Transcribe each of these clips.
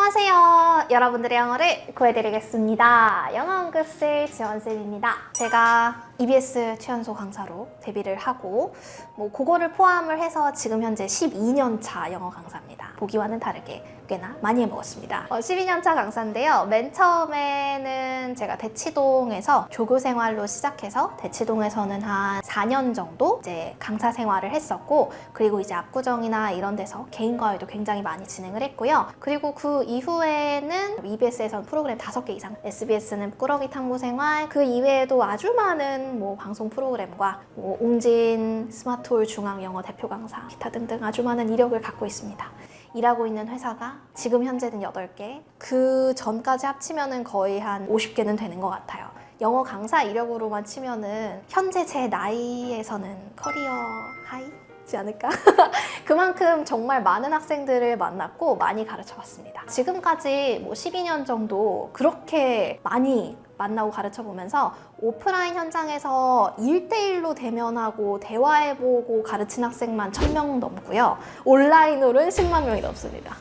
안녕하세요. 여러분들의 영어를 구해드리겠습니다. 영어 응급실 지원쌤입니다. 제가 EBS 최연소 강사로 데뷔를 하고 그거를 포함을 해서 지금 현재 12년 차 영어 강사입니다. 보기와는 다르게 꽤나 많이 해먹었습니다. 12년 차 강사인데요. 맨 처음에는 제가 대치동에서 조교 생활로 시작해서 대치동에서는 한 4년 정도 이제 강사 생활을 했었고, 그리고 이제 압구정이나 이런 데서 개인 과외도 굉장히 많이 진행을 했고요. 그리고 그 이후에는 EBS에서는 프로그램 5개 이상, SBS는 꾸러기 탐구 생활, 그 이외에도 아주 많은 방송 프로그램과 옹진 스마트홀 중앙 영어 대표 강사, 기타 등등 아주 많은 이력을 갖고 있습니다. 일하고 있는 회사가 지금 현재는 8개, 그 전까지 합치면은 거의 한 50개는 되는 것 같아요. 영어 강사 이력으로만 치면은 현재 제 나이에서는 커리어 하이지 않을까? 그만큼 정말 많은 학생들을 만났고 많이 가르쳐봤습니다. 지금까지 12년 정도 그렇게 많이 만나고 가르쳐보면서 오프라인 현장에서 1대1로 대면하고 대화해보고 가르친 학생만 1000명 넘고요. 온라인으로는 10만 명이 넘습니다.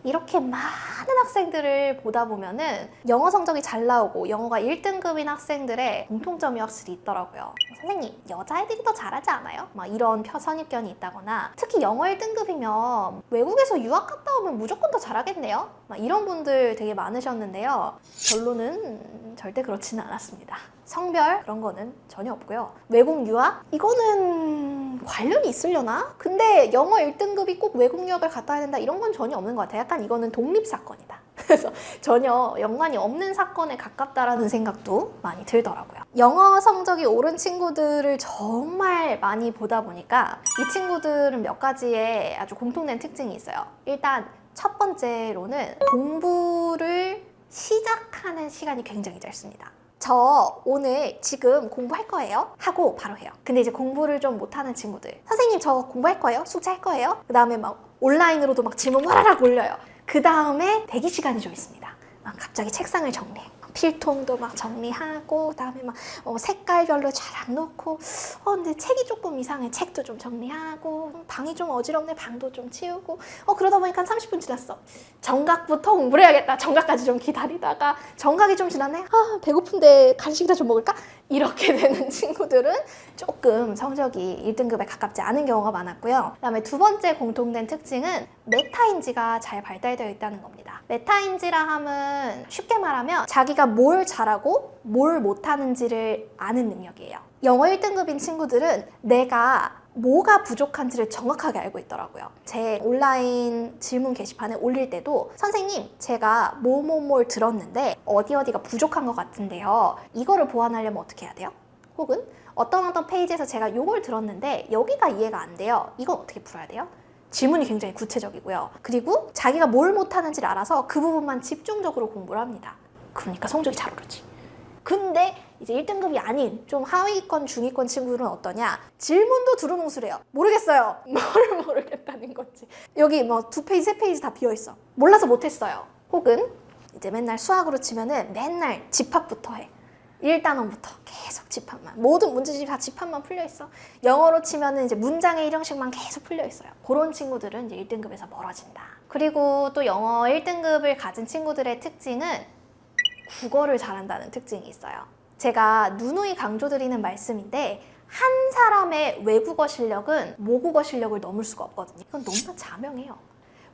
이렇게 많은 학생들을 보다 보면은 영어 성적이 잘 나오고 영어가 1등급인 학생들의 공통점이 확실히 있더라고요. 선생님, 여자애들이 더 잘하지 않아요? 막 이런 선입견이 있다거나, 특히 영어 1등급이면 외국에서 유학 갔다 오면 무조건 더 잘하겠네요? 막 이런 분들 되게 많으셨는데요. 결론은 절대 그렇지는 않았습니다. 성별 그런 거는 전혀 없고요. 외국 유학? 이거는 관련이 있으려나? 근데 영어 1등급이 꼭 외국 유학을 갔다 와야 된다 이런 건 전혀 없는 것 같아요. 약간 이거는 독립사건이다. 그래서 전혀 연관이 없는 사건에 가깝다라는 생각도 많이 들더라고요. 영어 성적이 오른 친구들을 정말 많이 보다 보니까 이 친구들은 몇 가지의 아주 공통된 특징이 있어요. 일단 첫 번째로는 공부를 시작하는 시간이 굉장히 짧습니다. 저 오늘 지금 공부할 거예요? 하고 바로 해요. 근데 이제 공부를 좀 못하는 친구들, 선생님 저 공부할 거예요? 숙제할 거예요? 그 다음에 막 온라인으로도 막 질문 와라락 올려요. 그 다음에 대기 시간이 좀 있습니다. 막 갑자기 책상을 정리해. 필통도 막 정리하고, 그다음에 막 색깔별로 잘 안 놓고, 근데 책이 조금 이상해. 책도 좀 정리하고, 방이 좀 어지럽네. 방도 좀 치우고, 그러다 보니까 30분 지났어. 정각부터 공부를 해야겠다. 정각까지 좀 기다리다가 정각이 좀 지났네. 배고픈데 간식이나 좀 먹을까? 이렇게 되는 친구들은 조금 성적이 1등급에 가깝지 않은 경우가 많았고요. 그다음에 두 번째 공통된 특징은 메타인지가 잘 발달되어 있다는 겁니다. 메타인지라 함은 쉽게 말하면 자기가 뭘 잘하고 뭘 못하는지를 아는 능력이에요. 영어 1등급인 친구들은 내가 뭐가 부족한지를 정확하게 알고 있더라고요. 제 온라인 질문 게시판에 올릴 때도 선생님, 제가 뭐뭐뭘 들었는데 어디가 부족한 것 같은데요. 이거를 보완하려면 어떻게 해야 돼요? 혹은 어떤 페이지에서 제가 이걸 들었는데 여기가 이해가 안 돼요. 이건 어떻게 풀어야 돼요? 질문이 굉장히 구체적이고요. 그리고 자기가 뭘 못하는지를 알아서 그 부분만 집중적으로 공부를 합니다. 그러니까 성적이 잘 오르지. 근데 이제 1등급이 아닌 좀 하위권, 중위권 친구들은 어떠냐? 질문도 두루뭉술해요. 모르겠어요. 뭘 모르겠다는 거지. 여기 2페이지, 3페이지 다 비어있어. 몰라서 못했어요. 혹은 이제 맨날 수학으로 치면은 맨날 집합부터 해. 1단원부터 계속 집합만. 모든 문제집이 다 집합만 풀려있어. 영어로 치면은 이제 문장의 1형식만 계속 풀려있어요. 그런 친구들은 이제 1등급에서 멀어진다. 그리고 또 영어 1등급을 가진 친구들의 특징은 국어를 잘한다는 특징이 있어요. 제가 누누이 강조드리는 말씀인데 한 사람의 외국어 실력은 모국어 실력을 넘을 수가 없거든요. 이건 너무나 자명해요.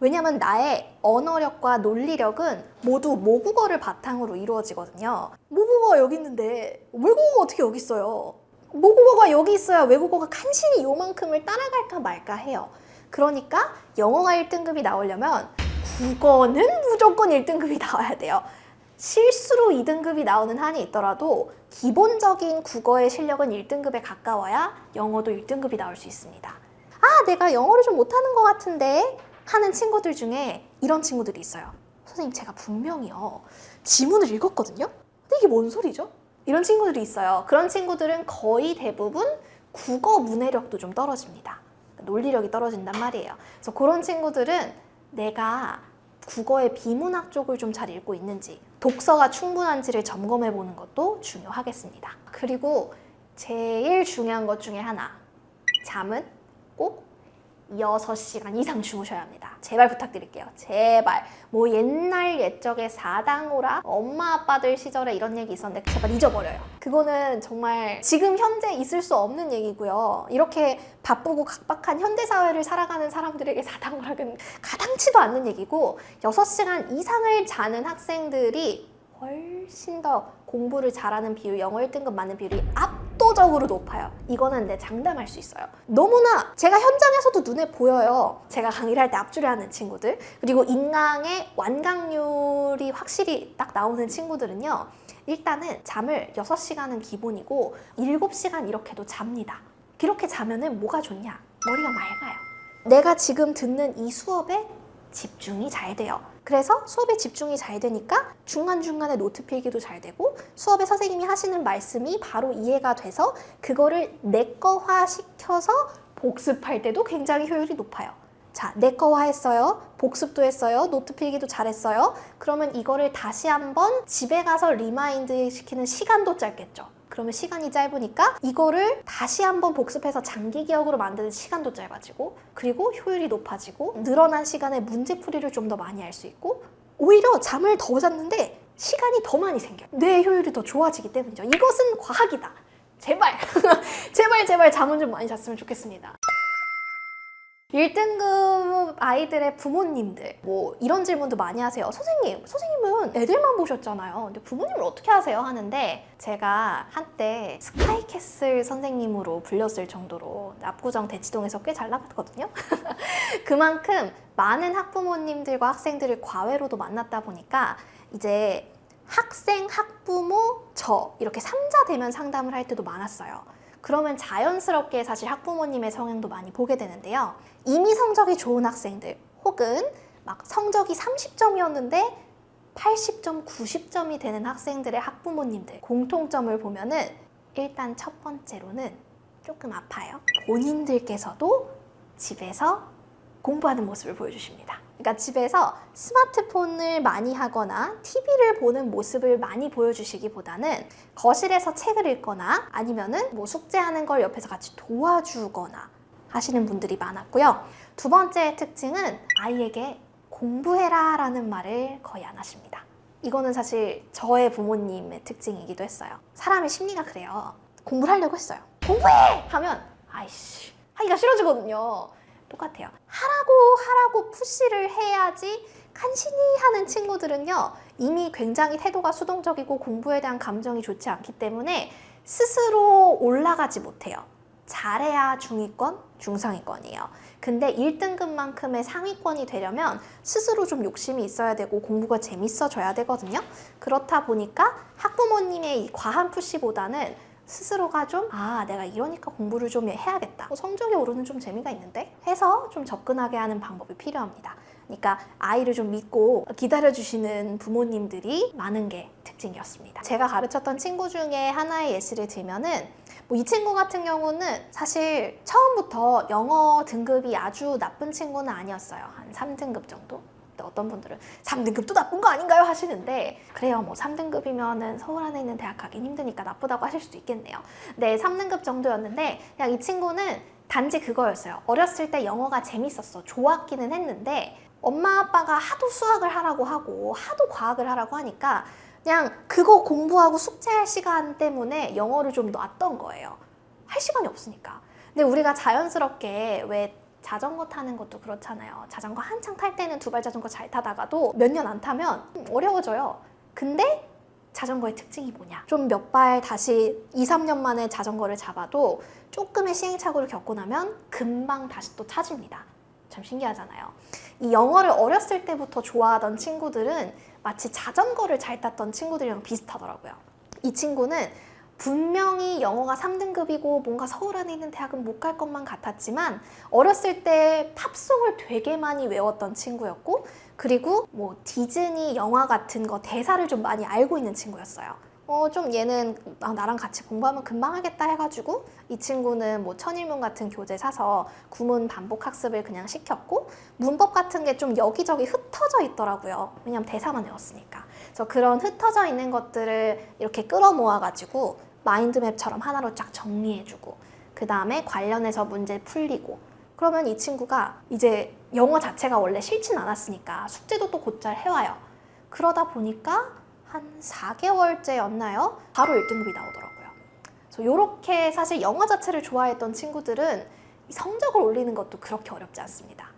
왜냐면 나의 언어력과 논리력은 모두 모국어를 바탕으로 이루어지거든요. 모국어가 여기 있는데 외국어가 어떻게 여기 있어요? 모국어가 여기 있어야 외국어가 간신히 요만큼을 따라갈까 말까 해요. 그러니까 영어가 1등급이 나오려면 국어는 무조건 1등급이 나와야 돼요. 실수로 2등급이 나오는 한이 있더라도 기본적인 국어의 실력은 1등급에 가까워야 영어도 1등급이 나올 수 있습니다. 내가 영어를 좀 못하는 것 같은데 하는 친구들 중에 이런 친구들이 있어요. 선생님, 제가 분명히요 지문을 읽었거든요? 근데 이게 뭔 소리죠? 이런 친구들이 있어요. 그런 친구들은 거의 대부분 국어 문해력도 좀 떨어집니다. 논리력이 떨어진단 말이에요. 그래서 그런 친구들은 내가 국어의 비문학 쪽을 좀 잘 읽고 있는지, 독서가 충분한지를 점검해 보는 것도 중요하겠습니다. 그리고 제일 중요한 것 중에 하나, 잠은 꼭 6시간 이상 주무셔야 합니다. 제발 부탁드릴게요. 제발. 뭐 옛날 옛적에 사당오라 엄마 아빠들 시절에 이런 얘기 있었는데 제발 잊어버려요. 그거는 정말 지금 현재 있을 수 없는 얘기고요. 이렇게 바쁘고 각박한 현대사회를 살아가는 사람들에게 사당오락은 가당치도 않는 얘기고 6시간 이상을 자는 학생들이 훨씬 더 공부를 잘하는 비율, 영어 1등급 맞는 비율이 압도적으로 높아요. 이거는 장담할 수 있어요. 너무나 제가 현장에서도 눈에 보여요. 제가 강의를 할 때 앞줄에 하는 친구들, 그리고 인강의 완강률이 확실히 딱 나오는 친구들은요. 일단은 잠을 6시간은 기본이고 7시간 이렇게도 잡니다. 그렇게 자면은 뭐가 좋냐? 머리가 맑아요. 내가 지금 듣는 이 수업에 집중이 잘 돼요. 그래서 수업에 집중이 잘 되니까 중간중간에 노트 필기도 잘 되고 수업에 선생님이 하시는 말씀이 바로 이해가 돼서 그거를 내 거화 시켜서 복습할 때도 굉장히 효율이 높아요. 자, 내 거화 했어요. 복습도 했어요. 노트 필기도 잘했어요. 그러면 이거를 다시 한번 집에 가서 리마인드 시키는 시간도 짧겠죠. 그러면 시간이 짧으니까 이거를 다시 한번 복습해서 장기 기억으로 만드는 시간도 짧아지고 그리고 효율이 높아지고 늘어난 시간에 문제풀이를 좀 더 많이 할 수 있고 오히려 잠을 더 잤는데 시간이 더 많이 생겨요. 뇌의 효율이 더 좋아지기 때문이죠. 이것은 과학이다. 제발 제발 잠은 좀 많이 잤으면 좋겠습니다. 1등급 아이들의 부모님들 뭐 이런 질문도 많이 하세요. 선생님은 애들만 보셨잖아요. 근데 부모님을 어떻게 하세요? 하는데 제가 한때 스카이캐슬 선생님으로 불렸을 정도로 압구정 대치동에서 꽤 잘 나갔거든요. 그만큼 많은 학부모님들과 학생들을 과외로도 만났다 보니까 이제 학생, 학부모, 저 이렇게 3자 대면 상담을 할 때도 많았어요. 그러면 자연스럽게 사실 학부모님의 성향도 많이 보게 되는데요. 이미 성적이 좋은 학생들 혹은 막 성적이 30점이었는데 80점, 90점이 되는 학생들의 학부모님들 공통점을 보면은 일단 첫 번째로는 조금 아파요. 본인들께서도 집에서 공부하는 모습을 보여주십니다. 그러니까 집에서 스마트폰을 많이 하거나 TV를 보는 모습을 많이 보여주시기보다는 거실에서 책을 읽거나 아니면은 뭐 숙제하는 걸 옆에서 같이 도와주거나 하시는 분들이 많았고요. 두 번째 특징은 아이에게 공부해라 라는 말을 거의 안 하십니다. 이거는 사실 저의 부모님의 특징이기도 했어요. 사람의 심리가 그래요. 공부를 하려고 했어요. 공부해! 하면 아이씨 하기가 싫어지거든요. 똑같아요. 하라고 푸시를 해야지 간신히 하는 친구들은요. 이미 굉장히 태도가 수동적이고 공부에 대한 감정이 좋지 않기 때문에 스스로 올라가지 못해요. 잘해야 중위권, 중상위권이에요. 근데 1등급만큼의 상위권이 되려면 스스로 좀 욕심이 있어야 되고 공부가 재밌어져야 되거든요. 그렇다 보니까 학부모님의 이 과한 푸시보다는 스스로가 좀 내가 이러니까 공부를 좀 해야겠다. 성적이 오르는 좀 재미가 있는데? 해서 좀 접근하게 하는 방법이 필요합니다. 그러니까 아이를 좀 믿고 기다려주시는 부모님들이 많은 게 특징이었습니다. 제가 가르쳤던 친구 중에 하나의 예시를 들면은 이 친구 같은 경우는 사실 처음부터 영어 등급이 아주 나쁜 친구는 아니었어요. 한 3등급 정도? 어떤 분들은 3등급도 나쁜 거 아닌가요? 하시는데 그래요. 뭐 3등급이면은 서울 안에 있는 대학 가긴 힘드니까 나쁘다고 하실 수도 있겠네요. 네, 3등급 정도였는데 그냥 이 친구는 단지 그거였어요. 어렸을 때 영어가 재밌었어. 좋았기는 했는데 엄마 아빠가 하도 수학을 하라고 하고 하도 과학을 하라고 하니까 그냥 그거 공부하고 숙제할 시간 때문에 영어를 좀 놨던 거예요. 할 시간이 없으니까. 근데 우리가 자연스럽게 왜 자전거 타는 것도 그렇잖아요. 자전거 한창 탈 때는 두발 자전거 잘 타다가도 몇 년 안 타면 어려워져요. 근데 자전거의 특징이 뭐냐? 좀 몇 발 다시 2, 3년 만에 자전거를 잡아도 조금의 시행착오를 겪고 나면 금방 다시 또 차집니다. 참 신기하잖아요. 이 영어를 어렸을 때부터 좋아하던 친구들은 마치 자전거를 잘 탔던 친구들이랑 비슷하더라고요. 이 친구는 분명히 영어가 3등급이고 뭔가 서울 안에 있는 대학은 못 갈 것만 같았지만 어렸을 때 팝송을 되게 많이 외웠던 친구였고 그리고 뭐 디즈니 영화 같은 거 대사를 좀 많이 알고 있는 친구였어요. 좀 얘는 나랑 같이 공부하면 금방 하겠다 해가지고 이 친구는 뭐 천일문 같은 교재 사서 구문 반복 학습을 그냥 시켰고 문법 같은 게 좀 여기저기 흩어져 있더라고요. 왜냐면 대사만 외웠으니까. 그래서 그런 흩어져 있는 것들을 이렇게 끌어모아가지고 마인드맵처럼 하나로 쫙 정리해주고 그 다음에 관련해서 문제 풀리고 그러면 이 친구가 이제 영어 자체가 원래 싫진 않았으니까 숙제도 또 곧잘 해와요. 그러다 보니까 한 4개월째였나요? 바로 1등급이 나오더라고요. 그래서 이렇게 사실 영어 자체를 좋아했던 친구들은 성적을 올리는 것도 그렇게 어렵지 않습니다.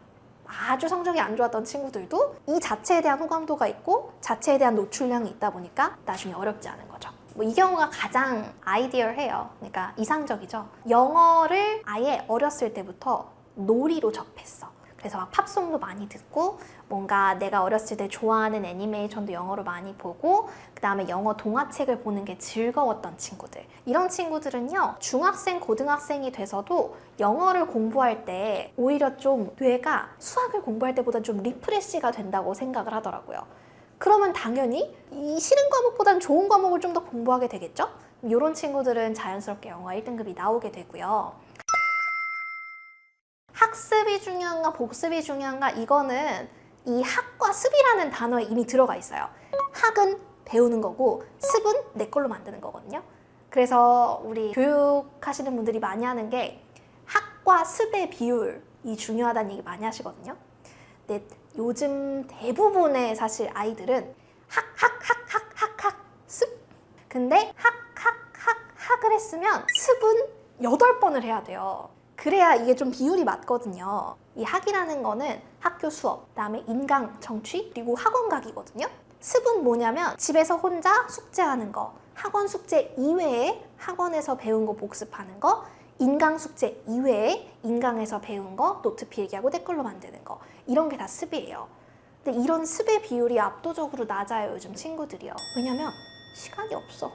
아주 성적이 안 좋았던 친구들도 이 자체에 대한 호감도가 있고 자체에 대한 노출량이 있다 보니까 나중에 어렵지 않은 거죠. 뭐 이 경우가 가장 아이디얼해요. 그러니까 이상적이죠. 영어를 아예 어렸을 때부터 놀이로 접했어. 그래서 막 팝송도 많이 듣고 뭔가 내가 어렸을 때 좋아하는 애니메이션도 영어로 많이 보고 그 다음에 영어 동화책을 보는 게 즐거웠던 친구들. 이런 친구들은요, 중학생, 고등학생이 돼서도 영어를 공부할 때 오히려 좀 뇌가 수학을 공부할 때보다 좀 리프레시가 된다고 생각을 하더라고요. 그러면 당연히 이 싫은 과목보다는 좋은 과목을 좀 더 공부하게 되겠죠? 이런 친구들은 자연스럽게 영어 1등급이 나오게 되고요. 학습이 중요한가 복습이 중요한가, 이거는 이 학과 습이라는 단어에 이미 들어가 있어요. 학은 배우는 거고 습은 내 걸로 만드는 거거든요. 그래서 우리 교육하시는 분들이 많이 하는 게 학과 습의 비율이 중요하다는 얘기 많이 하시거든요. 근데 요즘 대부분의 사실 아이들은 학 습. 근데 학을 했으면 습은 8번을 해야 돼요. 그래야 이게 좀 비율이 맞거든요. 이 학이라는 거는 학교 수업, 그다음에 인강 청취, 그리고 학원 가기거든요. 습은 뭐냐면 집에서 혼자 숙제하는 거, 학원 숙제 이외에 학원에서 배운 거 복습하는 거, 인강 숙제 이외에 인강에서 배운 거 노트 필기하고 댓글로 만드는 거, 이런 게 다 습이에요. 근데 이런 습의 비율이 압도적으로 낮아요, 요즘 친구들이요. 왜냐면 시간이 없어.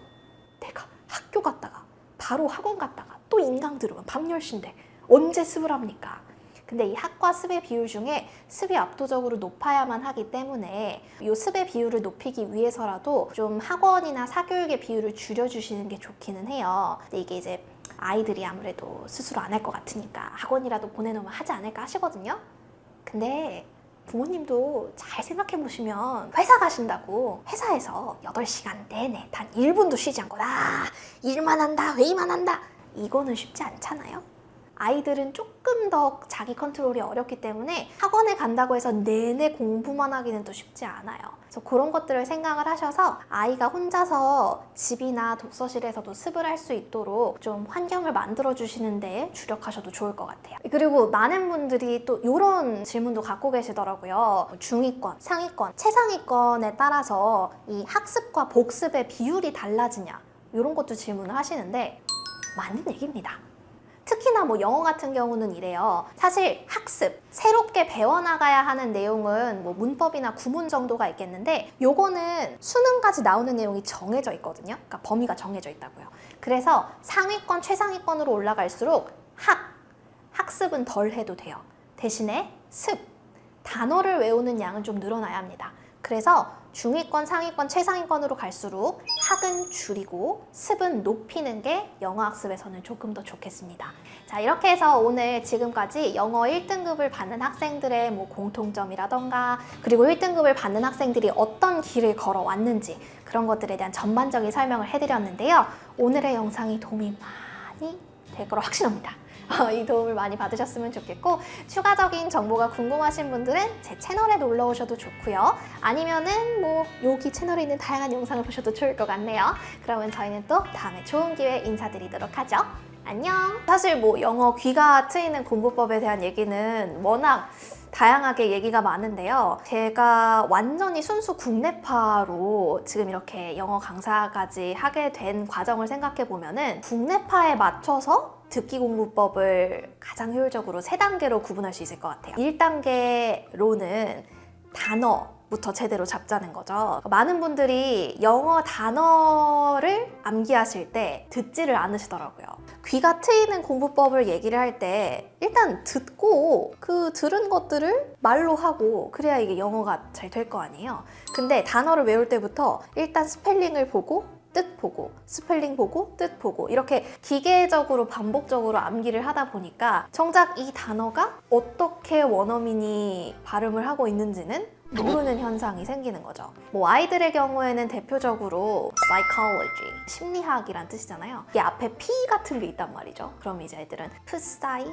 내가 학교 갔다가 바로 학원 갔다가 또 인강 들으면 밤 10시인데 언제 습을 합니까? 근데 이 학과 습의 비율 중에 습이 압도적으로 높아야만 하기 때문에 이 습의 비율을 높이기 위해서라도 좀 학원이나 사교육의 비율을 줄여주시는 게 좋기는 해요. 근데 이게 이제 아이들이 아무래도 스스로 안 할 것 같으니까 학원이라도 보내놓으면 하지 않을까 하시거든요. 근데 부모님도 잘 생각해 보시면 회사 가신다고 회사에서 8시간 내내 단 1분도 쉬지 않고 일만 한다, 회의만 한다, 이거는 쉽지 않잖아요. 아이들은 조금 더 자기 컨트롤이 어렵기 때문에 학원에 간다고 해서 내내 공부만 하기는 또 쉽지 않아요. 그래서 그런 것들을 생각을 하셔서 아이가 혼자서 집이나 독서실에서도 습을 할 수 있도록 좀 환경을 만들어 주시는 데 주력하셔도 좋을 것 같아요. 그리고 많은 분들이 또 이런 질문도 갖고 계시더라고요. 중위권, 상위권, 최상위권에 따라서 이 학습과 복습의 비율이 달라지냐, 이런 것도 질문을 하시는데 맞는 얘기입니다. 특히나 뭐 영어 같은 경우는 이래요. 사실 학습, 새롭게 배워나가야 하는 내용은 뭐 문법이나 구문 정도가 있겠는데 요거는 수능까지 나오는 내용이 정해져 있거든요. 그러니까 범위가 정해져 있다고요. 그래서 상위권, 최상위권으로 올라갈수록 학습은 덜 해도 돼요. 대신에 습, 단어를 외우는 양은 좀 늘어나야 합니다. 그래서 중위권, 상위권, 최상위권으로 갈수록 학은 줄이고 습은 높이는 게 영어 학습에서는 조금 더 좋겠습니다. 자, 이렇게 해서 오늘 지금까지 영어 1등급을 받는 학생들의 뭐 공통점이라던가 그리고 1등급을 받는 학생들이 어떤 길을 걸어왔는지 그런 것들에 대한 전반적인 설명을 해드렸는데요. 오늘의 영상이 도움이 많이 될 거로 확신합니다. 이 도움을 많이 받으셨으면 좋겠고 추가적인 정보가 궁금하신 분들은 제 채널에 놀러 오셔도 좋고요. 아니면은 뭐 여기 채널에 있는 다양한 영상을 보셔도 좋을 것 같네요. 그러면 저희는 또 다음에 좋은 기회에 인사드리도록 하죠. 안녕! 사실 뭐 영어 귀가 트이는 공부법에 대한 얘기는 워낙 다양하게 얘기가 많은데요. 제가 완전히 순수 국내파로 지금 이렇게 영어 강사까지 하게 된 과정을 생각해 보면은 국내파에 맞춰서 듣기 공부법을 가장 효율적으로 3단계로 구분할 수 있을 것 같아요. 1단계로는 단어부터 제대로 잡자는 거죠. 많은 분들이 영어 단어를 암기하실 때 듣지를 않으시더라고요. 귀가 트이는 공부법을 얘기를 할 때 일단 듣고 그 들은 것들을 말로 하고 그래야 이게 영어가 잘 될 거 아니에요. 근데 단어를 외울 때부터 일단 스펠링을 보고 뜻 보고 스펠링 보고 뜻 보고 이렇게 기계적으로 반복적으로 암기를 하다 보니까 정작 이 단어가 어떻게 원어민이 발음을 하고 있는지는 모르는 현상이 생기는 거죠. 뭐 아이들의 경우에는 대표적으로 psychology, 심리학이란 뜻이잖아요. 이 앞에 P 같은 게 있단 말이죠. 그럼 이제 애들은 프사이,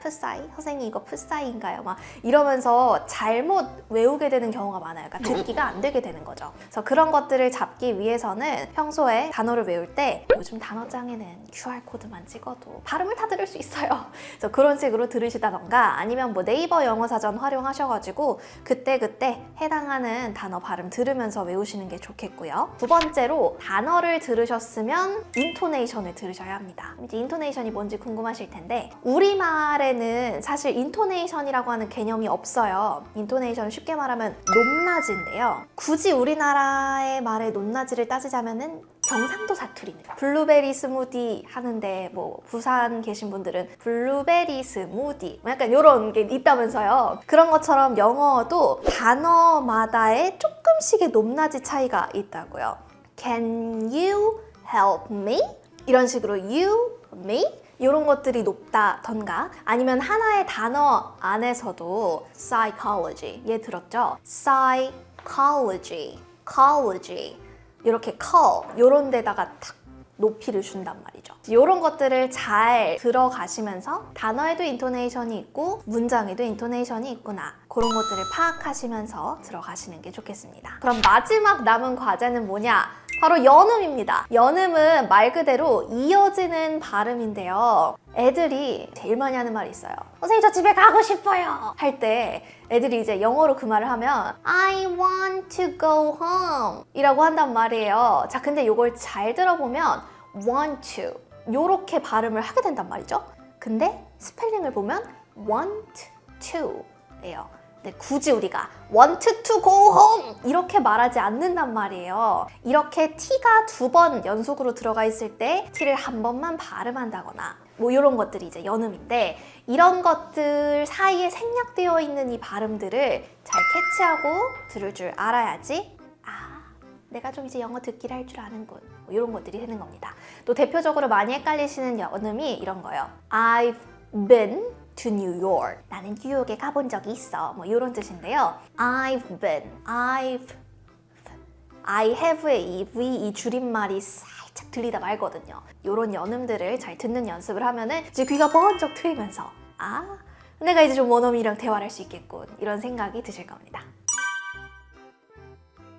풋사이? 선생님 이거 풋사이인가요? 막 이러면서 잘못 외우게 되는 경우가 많아요. 그러니까 듣기가 안 되게 되는 거죠. 그래서 그런 것들을 잡기 위해서는 평소에 단어를 외울 때 요즘 단어장에는 QR코드만 찍어도 발음을 다 들을 수 있어요. 그래서 그런 식으로 들으시다던가 아니면 뭐 네이버 영어사전 활용하셔가지고 그때그때 해당하는 단어 발음 들으면서 외우시는 게 좋겠고요. 두 번째로 단어를 들으셨으면 인토네이션을 들으셔야 합니다. 이제 인토네이션이 뭔지 궁금하실 텐데 우리말에는 사실 인토네이션이라고 하는 개념이 없어요. 인토네이션은 쉽게 말하면 높낮이인데요. 굳이 우리나라의 말의 높낮이를 따지자면은 경상도 사투리입니다. 블루베리 스무디 하는데 뭐 부산 계신 분들은 블루베리 스무디 약간 이런 게 있다면서요. 그런 것처럼 영어도 단어마다의 조금씩의 높낮이 차이가 있다고요. Can you help me? 이런 식으로 you, me? 이런 것들이 높다던가 아니면 하나의 단어 안에서도 psychology 얘 들었죠? psychology, ecology 이렇게 call 이런 데다가 탁 높이를 준단 말이죠. 이런 것들을 잘 들어가시면서 단어에도 인토네이션이 있고 문장에도 인토네이션이 있구나 그런 것들을 파악하시면서 들어가시는 게 좋겠습니다. 그럼 마지막 남은 과제는 뭐냐? 바로 연음입니다. 연음은 말 그대로 이어지는 발음인데요. 애들이 제일 많이 하는 말이 있어요. 선생님 저 집에 가고 싶어요 할 때 애들이 이제 영어로 그 말을 하면 I want to go home 이라고 한단 말이에요. 자 근데 이걸 잘 들어보면 want to 요렇게 발음을 하게 된단 말이죠. 근데 스펠링을 보면 want to 예요. 근데 굳이 우리가 want to go home 이렇게 말하지 않는단 말이에요. 이렇게 t가 2번 연속으로 들어가 있을 때 t를 한 번만 발음한다거나 뭐 이런 것들이 이제 연음인데 이런 것들 사이에 생략되어 있는 이 발음들을 잘 캐치하고 들을 줄 알아야지 내가 좀 이제 영어 듣기를 할 줄 아는군 뭐 이런 것들이 되는 겁니다. 또 대표적으로 많이 헷갈리시는 연음이 이런 거예요. I've been to New York. 나는 뉴욕에 가본 적이 있어. 뭐 이런 뜻인데요. I've been, I have의 이 V 이 줄임말이 살짝 들리다 말거든요. 이런 연음들을 잘 듣는 연습을 하면은 이제 귀가 번쩍 트이면서 내가 이제 좀 원어민이랑 대화를 할 수 있겠군 이런 생각이 드실 겁니다.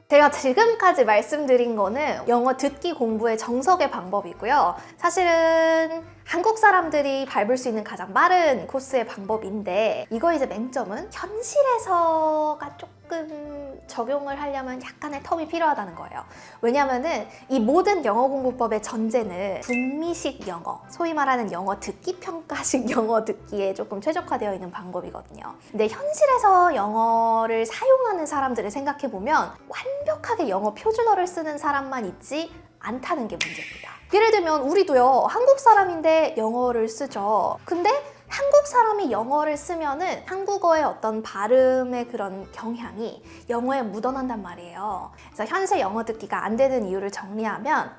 제가 지금까지 말씀드린 거는 영어 듣기 공부의 정석의 방법이고요. 사실은 한국 사람들이 밟을 수 있는 가장 빠른 코스의 방법인데 이거 이제 맹점은 현실에서가 조금 적용을 하려면 약간의 텀이 필요하다는 거예요. 왜냐면은 이 모든 영어 공부법의 전제는 북미식 영어, 소위 말하는 영어 듣기 평가식 영어 듣기에 조금 최적화되어 있는 방법이거든요. 근데 현실에서 영어를 사용하는 사람들을 생각해보면 완벽하게 영어 표준어를 쓰는 사람만 있지 않다는 게 문제입니다. 예를 들면 우리도요 한국 사람인데 영어를 쓰죠. 근데 한국 사람이 영어를 쓰면은 한국어의 어떤 발음의 그런 경향이 영어에 묻어난단 말이에요. 그래서 현재 영어 듣기가 안 되는 이유를 정리하면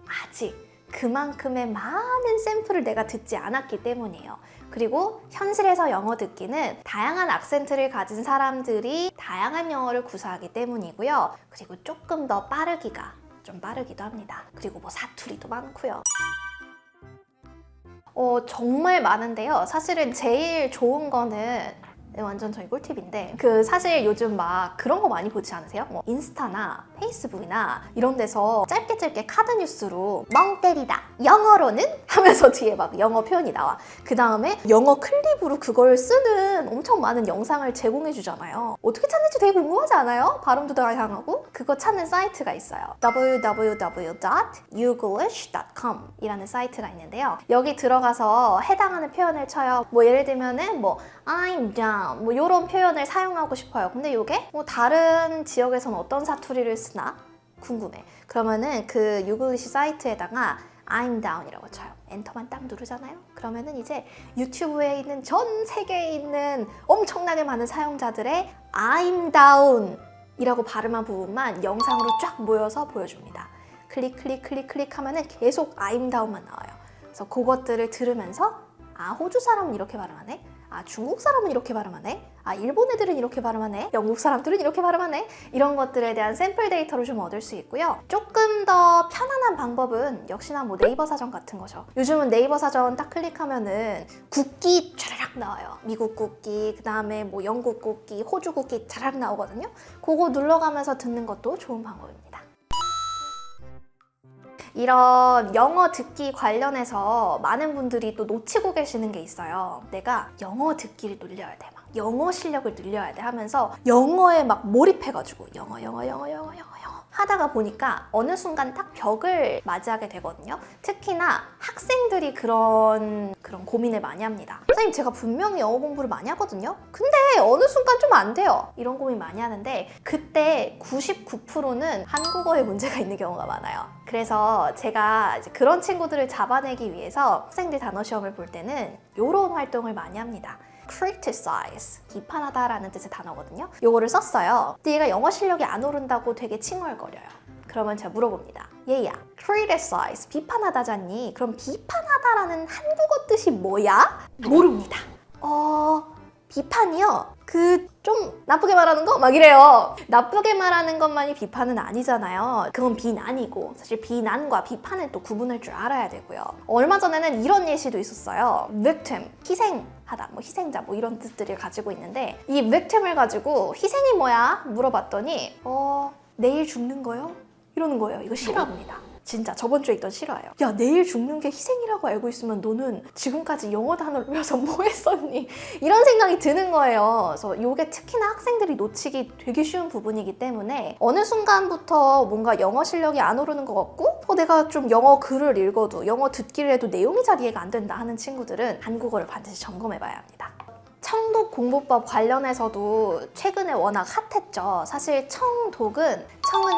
아직 그만큼의 많은 샘플을 내가 듣지 않았기 때문이에요. 그리고 현실에서 영어 듣기는 다양한 악센트를 가진 사람들이 다양한 영어를 구사하기 때문이고요. 그리고 조금 더 좀 빠르기도 합니다. 그리고 뭐 사투리도 많고요. 정말 많은데요. 사실은 제일 좋은 거는 완전 저희 꿀팁인데 사실 요즘 막 그런 거 많이 보지 않으세요? 뭐 인스타나 페이스북이나 이런 데서 짧게 카드 뉴스로 멍 때리다 영어로는 하면서 뒤에 막 영어 표현이 나와. 그 다음에 영어 클립으로 그걸 쓰는 엄청 많은 영상을 제공해 주잖아요. 어떻게 찾는지 되게 궁금하지 않아요? 발음도 다양하고. 그거 찾는 사이트가 있어요. www.youglish.com 이라는 사이트가 있는데요. 여기 들어가서 해당하는 표현을 쳐요. 뭐 예를 들면은 뭐 I'm down 뭐 이런 표현을 사용하고 싶어요. 근데 이게 뭐 다른 지역에서는 어떤 사투리를 쓰나 궁금해. 그러면은 그 유글리시 사이트에다가 I'm down이라고 쳐요. 엔터만 딱 누르잖아요. 그러면은 이제 유튜브에 있는 전 세계에 있는 엄청나게 많은 사용자들의 I'm down 이라고 발음한 부분만 영상으로 쫙 모여서 보여줍니다. 클릭 하면은 계속 I'm down만 나와요. 그래서 그것들을 들으면서 호주 사람은 이렇게 발음하네? 아, 중국 사람은 이렇게 발음하네? 아, 일본 애들은 이렇게 발음하네? 영국 사람들은 이렇게 발음하네? 이런 것들에 대한 샘플 데이터를 좀 얻을 수 있고요. 조금 더 편안한 방법은 역시나 뭐 네이버 사전 같은 거죠. 요즘은 네이버 사전 딱 클릭하면은 국기 촤라락 나와요. 미국 국기, 그 다음에 뭐 영국 국기, 호주 국기 촤라락 나오거든요. 그거 눌러가면서 듣는 것도 좋은 방법입니다. 이런 영어 듣기 관련해서 많은 분들이 또 놓치고 계시는 게 있어요. 내가 영어 듣기를 늘려야 돼. 막 영어 실력을 늘려야 돼 하면서 영어에 막 몰입해가지고 영어 하다가 보니까 어느 순간 딱 벽을 맞이하게 되거든요. 특히나 학생들이 그런 고민을 많이 합니다. 선생님, 제가 분명히 영어 공부를 많이 하거든요. 근데 어느 순간 좀 안 돼요. 이런 고민 많이 하는데 그때 99%는 한국어에 문제가 있는 경우가 많아요. 그래서 제가 이제 그런 친구들을 잡아내기 위해서 학생들 단어 시험을 볼 때는 이런 활동을 많이 합니다. criticize, 비판하다라는 뜻의 단어거든요. 요거를 썼어요. 근데 얘가 영어 실력이 안 오른다고 되게 칭얼거려요. 그러면 제가 물어봅니다. 얘야, criticize, 비판하다잖니? 그럼 비판하다라는 한국어 뜻이 뭐야? 모릅니다. 비판이요? 좀 나쁘게 말하는 거? 막 이래요. 나쁘게 말하는 것만이 비판은 아니잖아요. 그건 비난이고 사실 비난과 비판은 또 구분할 줄 알아야 되고요. 얼마 전에는 이런 예시도 있었어요. victim, 희생하다, 뭐 희생자 뭐 이런 뜻들을 가지고 있는데 이 victim을 가지고 희생이 뭐야? 물어봤더니 내일 죽는 거요? 이러는 거예요. 이거 싫어합니다. 진짜 저번 주에 있던 실화예요. 야, 내일 죽는 게 희생이라고 알고 있으면 너는 지금까지 영어 단어를 외워서 뭐 했었니? 이런 생각이 드는 거예요. 그래서 이게 특히나 학생들이 놓치기 되게 쉬운 부분이기 때문에 어느 순간부터 뭔가 영어 실력이 안 오르는 것 같고 내가 좀 영어 글을 읽어도 영어 듣기를 해도 내용이 잘 이해가 안 된다 하는 친구들은 한국어를 반드시 점검해 봐야 합니다. 청독 공부법 관련해서도 최근에 워낙 핫했죠. 사실 청은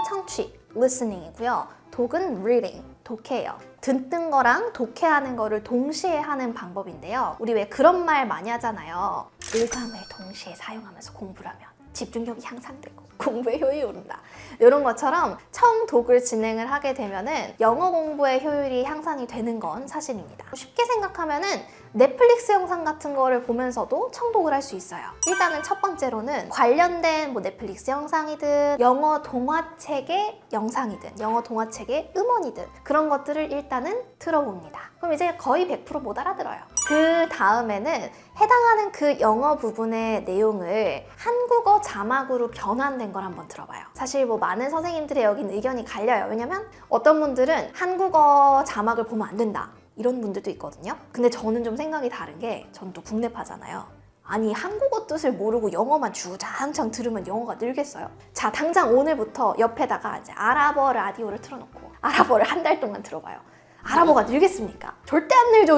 청취, listening이고요. 독은 reading, 독해예요. 듣는 거랑 독해하는 거를 동시에 하는 방법인데요. 우리 왜 그런 말 많이 하잖아요. 오감을 동시에 사용하면서 공부를 하면 집중력이 향상되고 공부의 효율이 오른다. 이런 것처럼 청독을 진행을 하게 되면은 영어 공부의 효율이 향상이 되는 건 사실입니다. 쉽게 생각하면은 넷플릭스 영상 같은 거를 보면서도 청독을 할 수 있어요. 일단은 첫 번째로는 관련된 뭐 넷플릭스 영상이든 영어 동화책의 영상이든 영어 동화책의 음원이든 그런 것들을 일단은 들어봅니다. 그럼 이제 거의 100% 못 알아들어요. 그 다음에는 해당하는 그 영어 부분의 내용을 한국어 자막으로 변환된 걸 한번 들어봐요. 사실 뭐 많은 선생님들의 여긴 의견이 갈려요. 왜냐면 어떤 분들은 한국어 자막을 보면 안 된다. 이런 분들도 있거든요. 근데 저는 좀 생각이 다른 게 전 또 국내파잖아요. 아니, 한국어 뜻을 모르고 영어만 주장창 들으면 영어가 늘겠어요? 자, 당장 오늘부터 옆에다가 이제 아랍어 라디오를 틀어놓고 아랍어를 한 달 동안 들어봐요. 아랍어가 늘겠습니까? 절대 안 늘죠.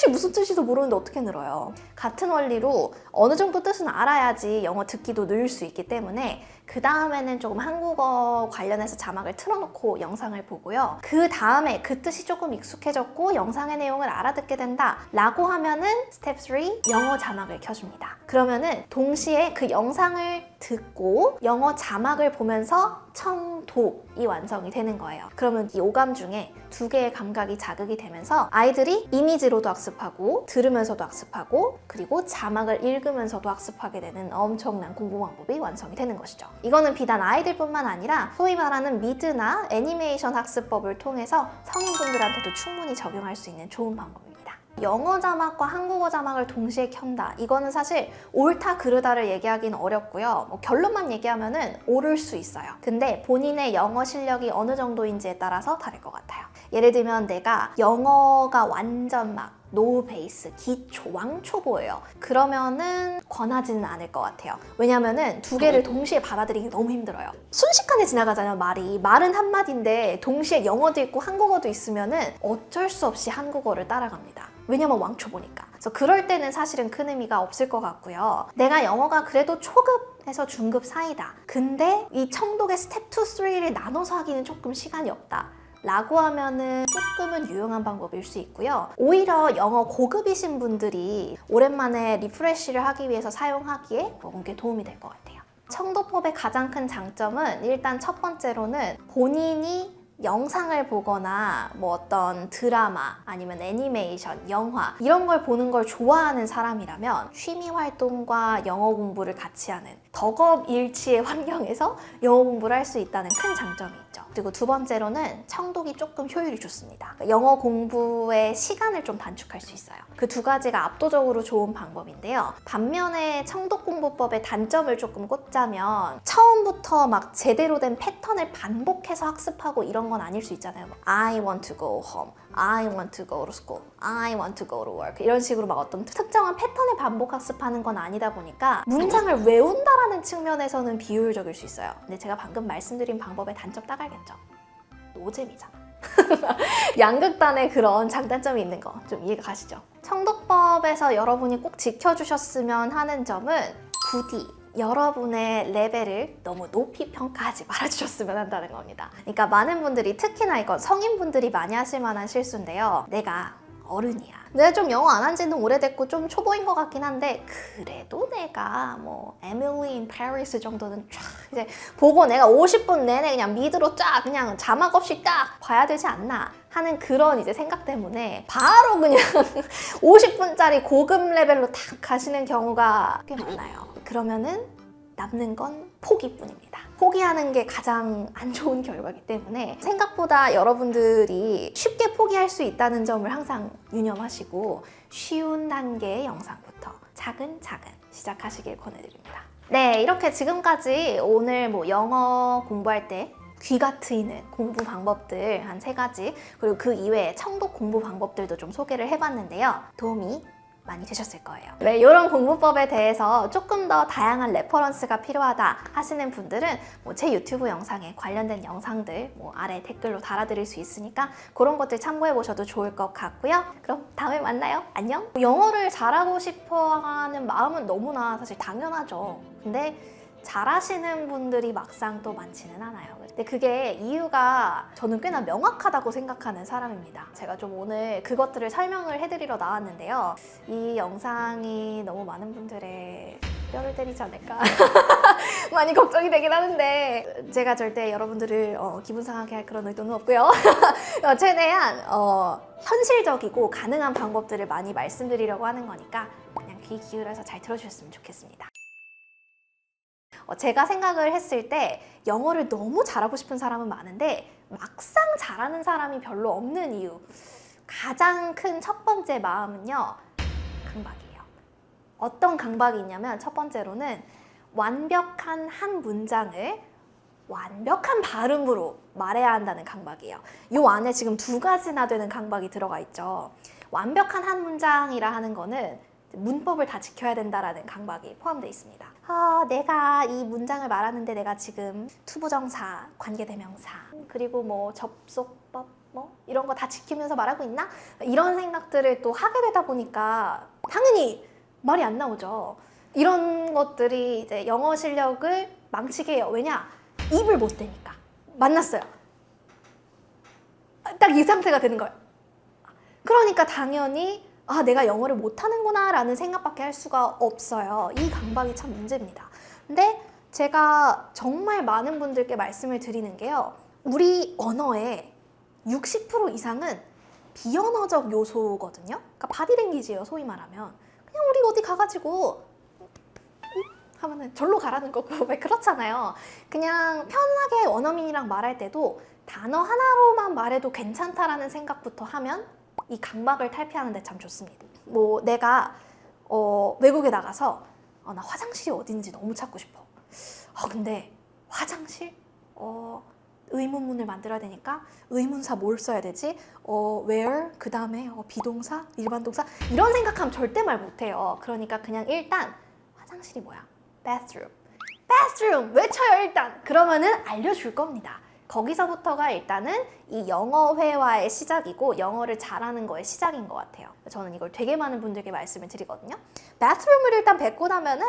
무슨 뜻이도 모르는데 어떻게 늘어요? 같은 원리로 어느 정도 뜻은 알아야지 영어 듣기도 늘 수 있기 때문에 그 다음에는 조금 한국어 관련해서 자막을 틀어놓고 영상을 보고요. 그 다음에 그 뜻이 조금 익숙해졌고 영상의 내용을 알아듣게 된다 라고 하면은 스텝 3, 영어 자막을 켜줍니다. 그러면은 동시에 그 영상을 듣고 영어 자막을 보면서 청독이 완성이 되는 거예요. 그러면 이 오감 중에 두 개의 감각이 자극이 되면서 아이들이 이미지로도 학습하고 들으면서도 학습하고 그리고 자막을 읽으면서도 학습하게 되는 엄청난 공부 방법이 완성이 되는 것이죠. 이거는 비단 아이들뿐만 아니라 소위 말하는 미드나 애니메이션 학습법을 통해서 성인분들한테도 충분히 적용할 수 있는 좋은 방법입니다. 영어 자막과 한국어 자막을 동시에 켠다. 이거는 사실 옳다 그르다를 얘기하기는 어렵고요. 뭐 결론만 얘기하면은 옳을 수 있어요. 근데 본인의 영어 실력이 어느 정도인지에 따라서 다를 것 같아요. 예를 들면 내가 영어가 완전 막 노 베이스, 기초, 왕초보예요. 그러면은 권하지는 않을 것 같아요. 왜냐면은 두 개를 동시에 받아들이기 너무 힘들어요. 순식간에 지나가잖아요, 말이. 말은 한마디인데 동시에 영어도 있고 한국어도 있으면은 어쩔 수 없이 한국어를 따라갑니다. 왜냐면 왕초보니까. 그래서 그럴 때는 사실은 큰 의미가 없을 것 같고요. 내가 영어가 그래도 초급에서 중급 사이다. 근데 이 청독의 스텝 2, 3를 나눠서 하기는 조금 시간이 없다. 라고 하면은 조금은 유용한 방법일 수 있고요. 오히려 영어 고급이신 분들이 오랜만에 리프레쉬를 하기 위해서 사용하기에 그게 도움이 될 것 같아요. 청독법의 가장 큰 장점은 일단 첫 번째로는 본인이 영상을 보거나 뭐 어떤 드라마 아니면 애니메이션, 영화 이런 걸 보는 걸 좋아하는 사람이라면 취미 활동과 영어 공부를 같이 하는 덕업일치의 환경에서 영어 공부를 할 수 있다는 큰 장점이 있죠. 그리고 두 번째로는 청독이 조금 효율이 좋습니다. 영어 공부의 시간을 좀 단축할 수 있어요. 그 두 가지가 압도적으로 좋은 방법인데요. 반면에 청독 공부법의 단점을 조금 꽂자면 처음부터 막 제대로 된 패턴을 반복해서 학습하고 이런 건 아닐 수 있잖아요. I want to go home, I want to go to school, I want to go to work 이런 식으로 막 어떤 특정한 패턴을 반복 학습하는 건 아니다 보니까 문장을 외운다라는 측면에서는 비효율적일 수 있어요. 근데 제가 방금 말씀드린 방법의 단점 딱 알겠죠? 노잼이잖아. 양극단의 그런 장단점이 있는 거 좀 이해가 가시죠? 청독법에서 여러분이 꼭 지켜주셨으면 하는 점은 부디 여러분의 레벨을 너무 높이 평가하지 말아주셨으면 한다는 겁니다. 그러니까 많은 분들이 특히나 이건 성인분들이 많이 하실 만한 실수인데요. 내가 어른이야. 내가 좀 영어 안 한 지는 오래됐고 좀 초보인 것 같긴 한데 그래도 내가 뭐 에밀리 인 파리스 정도는 쫙 이제 보고 내가 50분 내내 그냥 미드로 쫙 그냥 자막 없이 딱 봐야 되지 않나 하는 그런 이제 생각 때문에 바로 그냥 50분짜리 고급 레벨로 탁 가시는 경우가 꽤 많아요. 그러면은 남는 건 포기뿐입니다. 포기하는 게 가장 안 좋은 결과이기 때문에 생각보다 여러분들이 쉽게 포기할 수 있다는 점을 항상 유념하시고 쉬운 단계의 영상부터 차근차근 시작하시길 권해드립니다. 네, 이렇게 지금까지 오늘 뭐 영어 공부할 때 귀가 트이는 공부 방법들 한 3가지 그리고 그 이외에 청독 공부 방법들도 좀 소개를 해봤는데요. 도움이 많이 되셨을 거예요. 네, 이런 공부법에 대해서 조금 더 다양한 레퍼런스가 필요하다 하시는 분들은 뭐 제 유튜브 영상에 관련된 영상들 뭐 아래 댓글로 달아드릴 수 있으니까 그런 것들 참고해 보셔도 좋을 것 같고요. 그럼 다음에 만나요. 안녕! 영어를 잘하고 싶어 하는 마음은 너무나 사실 당연하죠. 근데 잘하시는 분들이 막상 또 많지는 않아요. 근데 그게 이유가 저는 꽤나 명확하다고 생각하는 사람입니다. 제가 좀 오늘 그것들을 설명을 해드리러 나왔는데요. 이 영상이 너무 많은 분들의 뼈를 때리지 않을까 많이 걱정이 되긴 하는데 제가 절대 여러분들을 기분 상하게 할 그런 의도는 없고요. 최대한 현실적이고 가능한 방법들을 많이 말씀드리려고 하는 거니까 그냥 귀 기울여서 잘 들어주셨으면 좋겠습니다. 제가 생각을 했을 때 영어를 너무 잘하고 싶은 사람은 많은데 막상 잘하는 사람이 별로 없는 이유 가장 큰 첫 번째 마음은요 강박이에요. 어떤 강박이 있냐면 첫 번째로는 완벽한 한 문장을 완벽한 발음으로 말해야 한다는 강박이에요. 이 안에 지금 2가지나 되는 강박이 들어가 있죠. 완벽한 한 문장이라 하는 거는 문법을 다 지켜야 된다라는 강박이 포함되어 있습니다. 내가 이 문장을 말하는데 내가 지금 투부정사, 관계대명사, 그리고 뭐 접속법 뭐 이런 거 다 지키면서 말하고 있나? 이런 생각들을 또 하게 되다 보니까 당연히 말이 안 나오죠. 이런 것들이 이제 영어 실력을 망치게 해요. 왜냐? 입을 못 대니까. 만났어요. 딱 이 상태가 되는 거예요. 그러니까 당연히 내가 영어를 못하는구나 라는 생각밖에 할 수가 없어요. 이 강박이 참 문제입니다. 근데 제가 정말 많은 분들께 말씀을 드리는 게요. 우리 언어의 60% 이상은 비언어적 요소거든요. 그러니까 바디랭귀지예요, 소위 말하면. 그냥 우리 어디 가가지고 하면은 절로 가라는 거고 왜 그렇잖아요. 그냥 편하게 원어민이랑 말할 때도 단어 하나로만 말해도 괜찮다라는 생각부터 하면 이 강박을 탈피하는 데 참 좋습니다. 뭐 내가 외국에 나가서 나 화장실이 어딘지 너무 찾고 싶어. 근데 화장실? 의문문을 만들어야 되니까 의문사 뭘 써야 되지? where? 그 다음에 비동사? 일반 동사? 이런 생각하면 절대 말 못해요. 그러니까 그냥 일단 화장실이 뭐야? bathroom. bathroom! 외쳐요 일단! 그러면은 알려줄 겁니다. 거기서부터가 일단은 이 영어 회화의 시작이고 영어를 잘하는 거의 시작인 것 같아요. 저는 이걸 되게 많은 분들께 말씀을 드리거든요. bathroom을 일단 뱉고 나면은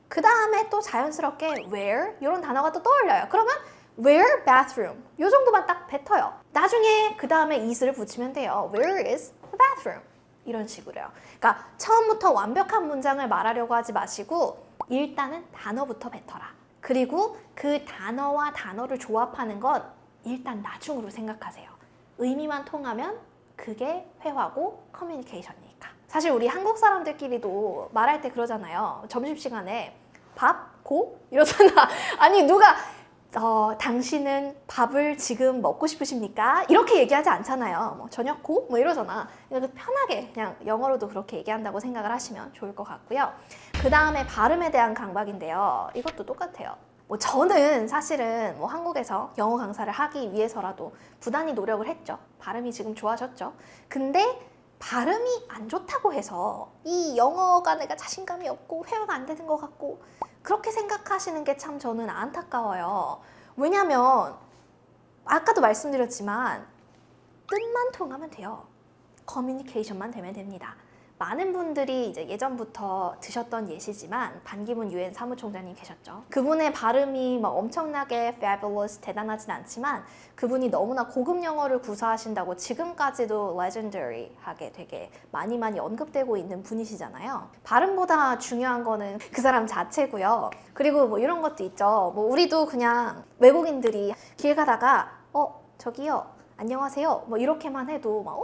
그 다음에 또 자연스럽게 where 이런 단어가 또 떠올려요. 그러면 where bathroom 이 정도만 딱 뱉어요. 나중에 그 다음에 is를 붙이면 돼요. Where is the bathroom? 이런 식으로요. 그러니까 처음부터 완벽한 문장을 말하려고 하지 마시고 일단은 단어부터 뱉어라. 그리고 그 단어와 단어를 조합하는 건 일단 나중으로 생각하세요. 의미만 통하면 그게 회화고 커뮤니케이션이니까. 사실 우리 한국 사람들끼리도 말할 때 그러잖아요. 점심시간에 밥? 고? 이러잖아. 아니 누가 당신은 밥을 지금 먹고 싶으십니까? 이렇게 얘기하지 않잖아요. 뭐 저녁 고? 뭐 이러잖아. 그러니까 편하게 그냥 영어로도 그렇게 얘기한다고 생각을 하시면 좋을 것 같고요. 그 다음에 발음에 대한 강박인데요. 이것도 똑같아요. 뭐 저는 사실은 뭐 한국에서 영어 강사를 하기 위해서라도 부단히 노력을 했죠. 발음이 지금 좋아졌죠. 근데 발음이 안 좋다고 해서 이 영어가 내가 자신감이 없고 회화가 안 되는 것 같고 그렇게 생각하시는 게 참 저는 안타까워요. 왜냐면 아까도 말씀드렸지만 뜻만 통하면 돼요. 커뮤니케이션만 되면 됩니다. 많은 분들이 이제 예전부터 드셨던 예시지만 반기문 유엔 사무총장님 계셨죠. 그분의 발음이 막 엄청나게 fabulous, 대단하진 않지만 그분이 너무나 고급 영어를 구사하신다고 지금까지도 legendary하게 되게 많이 언급되고 있는 분이시잖아요. 발음보다 중요한 거는 그 사람 자체고요. 그리고 뭐 이런 것도 있죠. 뭐 우리도 그냥 외국인들이 길 가다가 저기요, 안녕하세요, 뭐 이렇게만 해도 막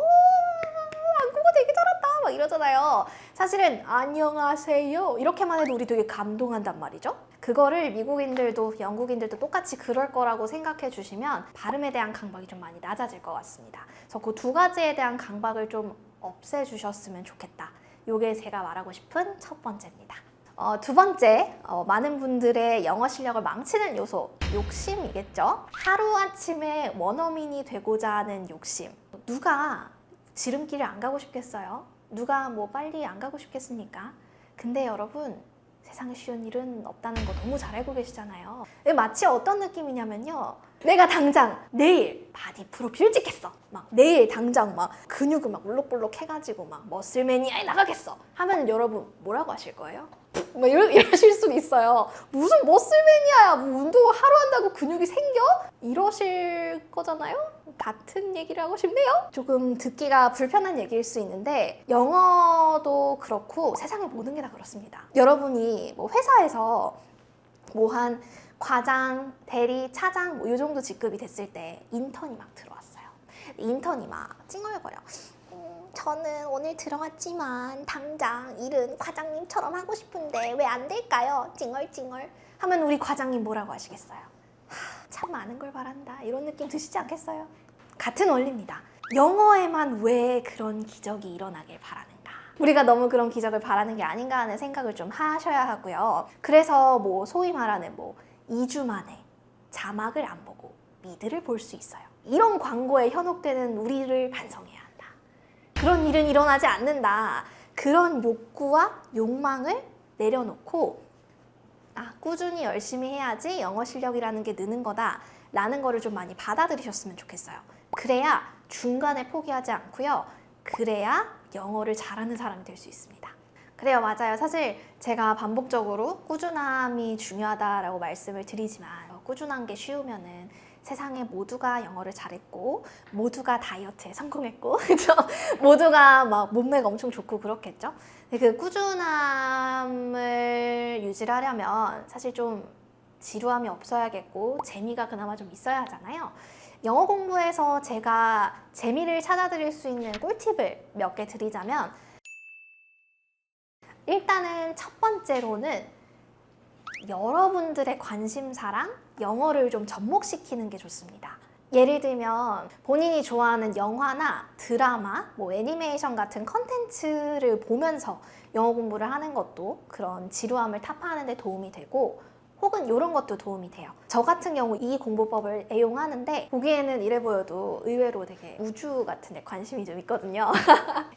한국어 되게 잘한다 막 이러잖아요. 사실은 안녕하세요 이렇게만 해도 우리 되게 감동한단 말이죠. 그거를 미국인들도 영국인들도 똑같이 그럴 거라고 생각해 주시면 발음에 대한 강박이 좀 많이 낮아질 것 같습니다. 그래서 그 두 가지에 대한 강박을 좀 없애주셨으면 좋겠다. 이게 제가 말하고 싶은 첫 번째입니다. 두 번째, 많은 분들의 영어 실력을 망치는 요소, 욕심이겠죠. 하루아침에 원어민이 되고자 하는 욕심. 누가 지름길을 안 가고 싶겠어요? 누가 뭐 빨리 안 가고 싶겠습니까? 근데 여러분, 세상에 쉬운 일은 없다는 거 너무 잘 알고 계시잖아요. 마치 어떤 느낌이냐면요. 내가 당장 내일 바디 프로필을 찍겠어. 막 내일 당장 막 근육을 막 울럭불럭 해가지고 막 머슬매니아에 나가겠어. 하면 여러분 뭐라고 하실 거예요? 막 이러실 수도 있어요. 무슨 머슬매니아야? 뭐 운동을 하루 한다고 근육이 생겨? 이러실 거잖아요? 같은 얘기를 하고 싶네요? 조금 듣기가 불편한 얘기일 수 있는데 영어도 그렇고 세상의 모든 게 다 그렇습니다. 여러분이 뭐 회사에서 뭐 한 과장, 대리, 차장 뭐 이 정도 직급이 됐을 때 인턴이 막 들어왔어요. 인턴이 막 찡얼거려. 저는 오늘 들어왔지만 당장 일은 과장님처럼 하고 싶은데 왜 안 될까요? 찡얼찡얼 하면 우리 과장님 뭐라고 하시겠어요? 참 많은 걸 바란다 이런 느낌 드시지 않겠어요? 같은 원리입니다. 영어에만 왜 그런 기적이 일어나길 바라는가? 우리가 너무 그런 기적을 바라는 게 아닌가 하는 생각을 좀 하셔야 하고요. 그래서 뭐 소위 말하는 뭐 2주 만에 자막을 안 보고 미드를 볼 수 있어요. 이런 광고에 현혹되는 우리를 반성해야 한다. 그런 일은 일어나지 않는다. 그런 욕구와 욕망을 내려놓고 꾸준히 열심히 해야지 영어 실력이라는 게 느는 거다 라는 거를 좀 많이 받아들이셨으면 좋겠어요. 그래야 중간에 포기하지 않고요. 그래야 영어를 잘하는 사람이 될 수 있습니다. 그래요, 맞아요. 사실 제가 반복적으로 꾸준함이 중요하다라고 말씀을 드리지만 꾸준한 게 쉬우면은 세상에 모두가 영어를 잘했고 모두가 다이어트에 성공했고 그죠? 모두가 막 몸매가 엄청 좋고 그렇겠죠? 근데 그 꾸준함을 유지하려면 사실 좀 지루함이 없어야겠고 재미가 그나마 좀 있어야 하잖아요. 영어 공부에서 제가 재미를 찾아드릴 수 있는 꿀팁을 몇 개 드리자면 일단은 첫 번째로는 여러분들의 관심사랑 영어를 좀 접목시키는 게 좋습니다. 예를 들면 본인이 좋아하는 영화나 드라마, 뭐 애니메이션 같은 컨텐츠를 보면서 영어 공부를 하는 것도 그런 지루함을 타파하는 데 도움이 되고 혹은 이런 것도 도움이 돼요. 저 같은 경우 이 공부법을 애용하는데 보기에는 이래 보여도 의외로 되게 우주 같은 데 관심이 좀 있거든요.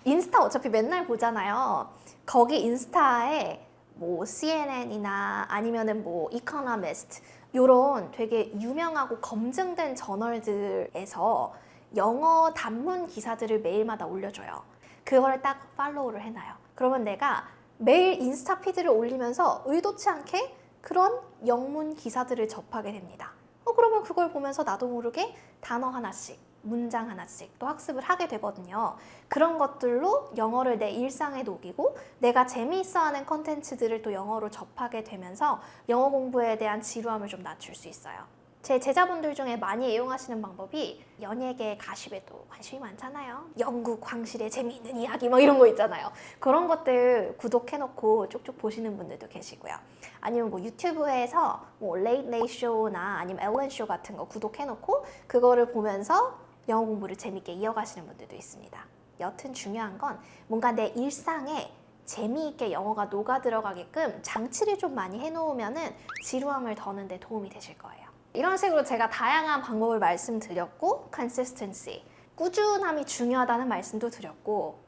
인스타 어차피 맨날 보잖아요. 거기 인스타에 뭐 CNN이나 아니면은 뭐 이코노미스트 요런 되게 유명하고 검증된 저널들에서 영어 단문 기사들을 매일마다 올려줘요. 그거를 딱 팔로우를 해놔요. 그러면 내가 매일 인스타 피드를 올리면서 의도치 않게 그런 영문 기사들을 접하게 됩니다. 그러면 그걸 보면서 나도 모르게 단어 하나씩, 문장 하나씩 또 학습을 하게 되거든요. 그런 것들로 영어를 내 일상에 녹이고 내가 재미있어하는 컨텐츠들을 또 영어로 접하게 되면서 영어 공부에 대한 지루함을 좀 낮출 수 있어요. 제 제자분들 중에 많이 애용하시는 방법이 연예계 가십에도 관심이 많잖아요. 영국 황실의 재미있는 이야기 뭐 이런 거 있잖아요. 그런 것들 구독해놓고 쭉쭉 보시는 분들도 계시고요. 아니면 뭐 유튜브에서 뭐 레이트 레이트 쇼나 아니면 앨런 쇼 같은 거 구독해놓고 그거를 보면서 영어 공부를 재밌게 이어가시는 분들도 있습니다. 여튼 중요한 건 뭔가 내 일상에 재미있게 영어가 녹아 들어가게끔 장치를 좀 많이 해놓으면은 지루함을 더는 데 도움이 되실 거예요. 이런 식으로 제가 다양한 방법을 말씀드렸고 consistency, 꾸준함이 중요하다는 말씀도 드렸고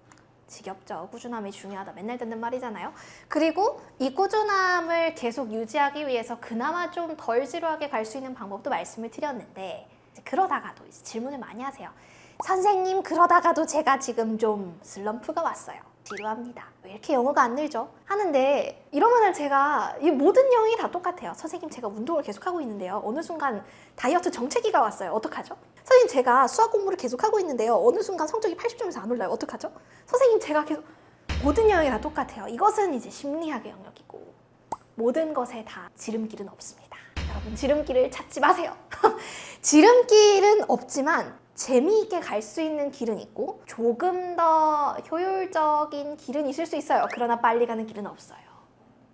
지겹죠? 꾸준함이 중요하다. 맨날 듣는 말이잖아요. 그리고 이 꾸준함을 계속 유지하기 위해서 그나마 좀 덜 지루하게 갈 수 있는 방법도 말씀을 드렸는데 그러다가도 이제 질문을 많이 하세요. 선생님, 그러다가도 제가 지금 좀 슬럼프가 왔어요. 지루합니다. 왜 이렇게 영어가 안 늘죠? 하는데 이러면은 제가 이 모든 영역이 다 똑같아요. 선생님, 제가 운동을 계속하고 있는데요. 어느 순간 다이어트 정체기가 왔어요. 어떡하죠? 선생님, 제가 수학 공부를 계속하고 있는데요. 어느 순간 성적이 80점에서 안 올라요. 어떡하죠? 선생님, 제가 계속 모든 영역이 다 똑같아요. 이것은 이제 심리학의 영역이고 모든 것에 다 지름길은 없습니다. 여러분, 지름길을 찾지 마세요. 지름길은 없지만 재미있게 갈 수 있는 길은 있고 조금 더 효율적인 길은 있을 수 있어요. 그러나 빨리 가는 길은 없어요.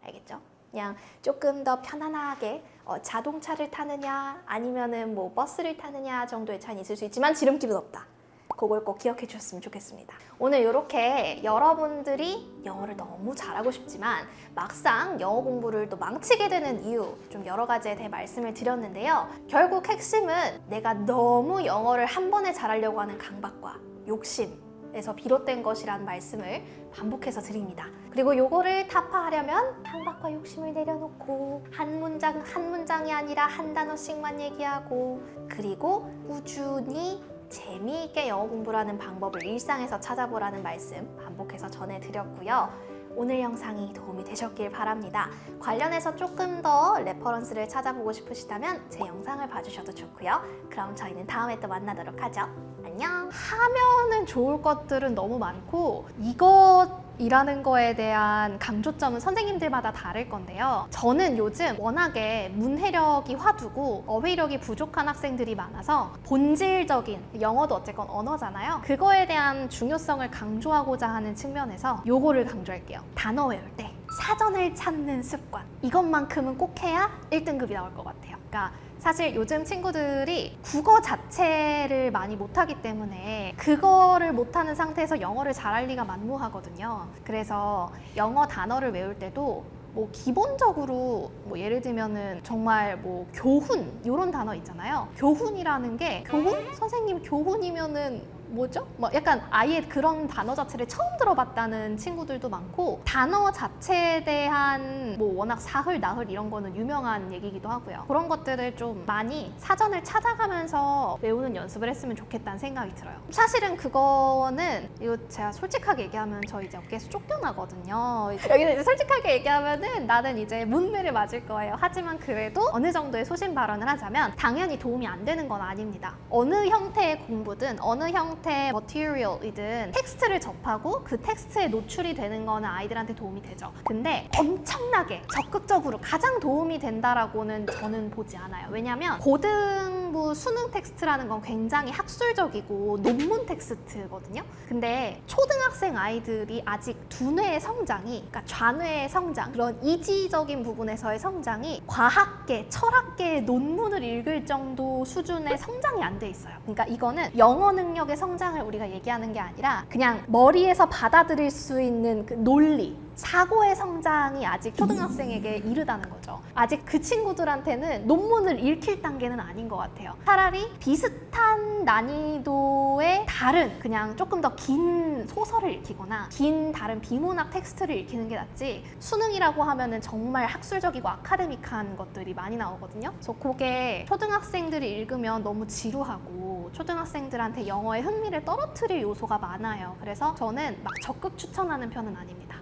알겠죠? 그냥 조금 더 편안하게 자동차를 타느냐 아니면은 뭐 버스를 타느냐 정도의 차이는 있을 수 있지만 지름길은 없다. 그걸 꼭 기억해 주셨으면 좋겠습니다. 오늘 이렇게 여러분들이 영어를 너무 잘하고 싶지만 막상 영어 공부를 또 망치게 되는 이유 좀 여러 가지에 대해 말씀을 드렸는데요. 결국 핵심은 내가 너무 영어를 한 번에 잘하려고 하는 강박과 욕심에서 비롯된 것이라는 말씀을 반복해서 드립니다. 그리고 요거를 타파하려면 강박과 욕심을 내려놓고 한 문장이 아니라 한 단어씩만 얘기하고 그리고 꾸준히 재미있게 영어 공부라는 방법을 일상에서 찾아보라는 말씀 반복해서 전해드렸고요. 오늘 영상이 도움이 되셨길 바랍니다. 관련해서 조금 더 레퍼런스를 찾아보고 싶으시다면 제 영상을 봐주셔도 좋고요. 그럼 저희는 다음에 또 만나도록 하죠. 안녕! 하면은 좋을 것들은 너무 많고 이것이라는 거에 대한 강조점은 선생님들마다 다를 건데요. 저는 요즘 워낙에 문해력이 화두고 어휘력이 부족한 학생들이 많아서 본질적인 영어도 어쨌건 언어잖아요. 그거에 대한 중요성을 강조하고자 하는 측면에서 요거를 강조할게요. 단어 외울 때 사전을 찾는 습관 이것만큼은 꼭 해야 1등급이 나올 것 같아요. 그러니까 사실 요즘 친구들이 국어 자체를 많이 못하기 때문에 그거를 못하는 상태에서 영어를 잘할 리가 만무하거든요. 그래서 영어 단어를 외울 때도 뭐 기본적으로 뭐 예를 들면은 정말 뭐 교훈 이런 단어 있잖아요. 교훈이라는 게 교훈? 선생님 교훈이면은 뭐죠? 뭐 약간 아예 그런 단어 자체를 처음 들어봤다는 친구들도 많고 단어 자체에 대한 뭐 워낙 사흘, 나흘 이런 거는 유명한 얘기기도 하고요. 그런 것들을 좀 많이 사전을 찾아가면서 외우는 연습을 했으면 좋겠다는 생각이 들어요. 사실은 그거는 이거 제가 솔직하게 얘기하면 저 이제 업계에서 쫓겨나거든요. 여기서 이제 솔직하게 얘기하면은 나는 이제 문매를 맞을 거예요. 하지만 그래도 어느 정도의 소신 발언을 하자면 당연히 도움이 안 되는 건 아닙니다. 어느 형태의 공부든 어느 형태의 머티리얼이든 텍스트를 접하고 그 텍스트에 노출이 되는 거는 아이들한테 도움이 되죠. 근데 엄청나게 적극적으로 가장 도움이 된다라고는 저는 보지 않아요. 왜냐면 고등부 수능 텍스트라는 건 굉장히 학술적이고 논문 텍스트거든요. 근데 초등학생 아이들이 아직 두뇌의 성장이 그러니까 좌뇌의 성장 그런 이지적인 부분에서의 성장이 과학계, 철학계의 논문을 읽을 정도 수준의 성장이 안 돼 있어요. 그러니까 이거는 영어 능력의 성장을 우리가 얘기하는 게 아니라 그냥 머리에서 받아들일 수 있는 그 논리, 사고의 성장이 아직 초등학생에게 이르다는 거죠. 아직 그 친구들한테는 논문을 읽힐 단계는 아닌 것 같아요. 차라리 비슷한 난이도의 다른 그냥 조금 더 긴 소설을 읽히거나 긴 다른 비문학 텍스트를 읽히는 게 낫지 수능이라고 하면은 정말 학술적이고 아카데믹한 것들이 많이 나오거든요. 그래서 그게 초등학생들이 읽으면 너무 지루하고 초등학생들한테 영어에 흥미를 떨어뜨릴 요소가 많아요. 그래서 저는 막 적극 추천하는 편은 아닙니다.